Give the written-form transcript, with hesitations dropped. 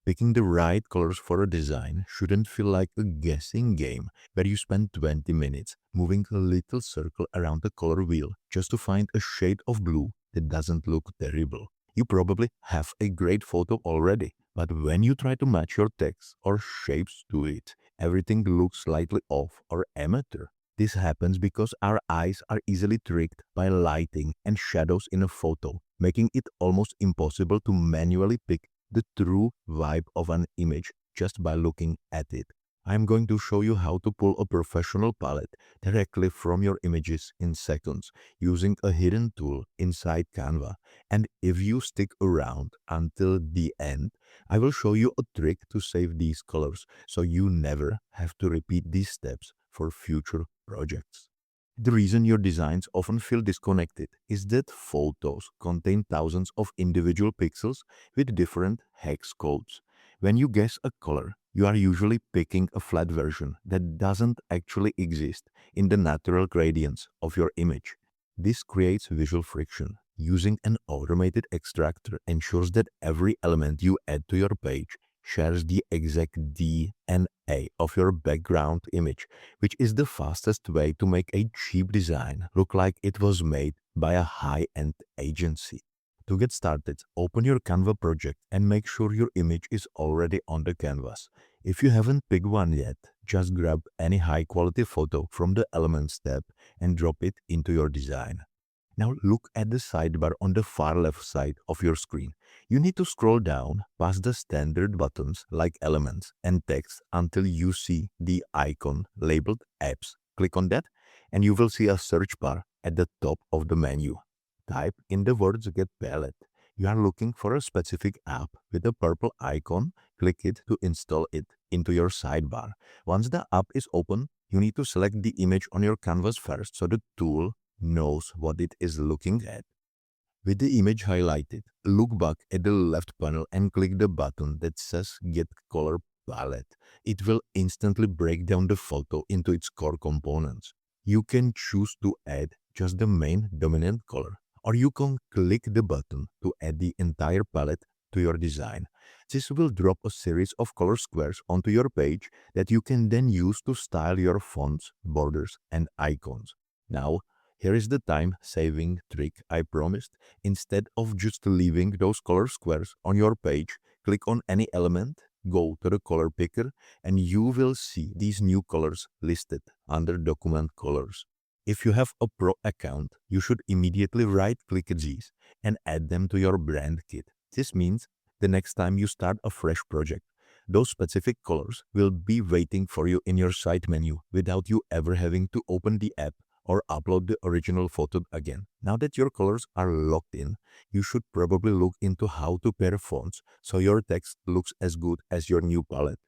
Picking the right colors for a design shouldn't feel like a guessing game where you spend 20 minutes moving a little circle around the color wheel just to find a shade of blue that doesn't look terrible. You probably have a great photo already, but when you try to match your text or shapes to it, everything looks slightly off or amateur. This happens because our eyes are easily tricked by lighting and shadows in a photo, making it almost impossible to manually pick the true vibe of an image just by looking at it. I'm going to show you how to pull a professional palette directly from your images in seconds using a hidden tool inside Canva. And if you stick around until the end, I will show you a trick to save these colors so you never have to repeat these steps for future projects. The reason your designs often feel disconnected is that photos contain thousands of individual pixels with different hex codes. When you guess a color, you are usually picking a flat version that doesn't actually exist in the natural gradients of your image. This creates visual friction. Using an automated extractor ensures that every element you add to your page shares the exact DNA of your background image, which is the fastest way to make a cheap design look like it was made by a high-end agency. To get started, open your Canva project and make sure your image is already on the canvas. If you haven't picked one yet, just grab any high-quality photo from the Elements tab and drop it into your design. Now look at the sidebar on the far left side of your screen. You need to scroll down past the standard buttons like Elements and Text until you see the icon labeled Apps. Click on that and you will see a search bar at the top of the menu. Type in the words Get Palette. You are looking for a specific app with a purple icon. Click it to install it into your sidebar. Once the app is open, you need to select the image on your canvas first so the tool knows what it is looking at. With the image highlighted, look back at the left panel and click the button that says Get Color Palette. It will instantly break down the photo into its core components. You can choose to add just the main dominant color, or you can click the button to add the entire palette to your design. This will drop a series of color squares onto your page that you can then use to style your fonts, borders, and icons. Now, here is the time-saving trick I promised. Instead of just leaving those color squares on your page, click on any element, go to the color picker, and you will see these new colors listed under Document Colors. If you have a Pro account, you should immediately right-click these and add them to your brand kit. This means the next time you start a fresh project, those specific colors will be waiting for you in your side menu without you ever having to open the app or upload the original photo again. Now that your colors are locked in, you should probably look into how to pair fonts so your text looks as good as your new palette.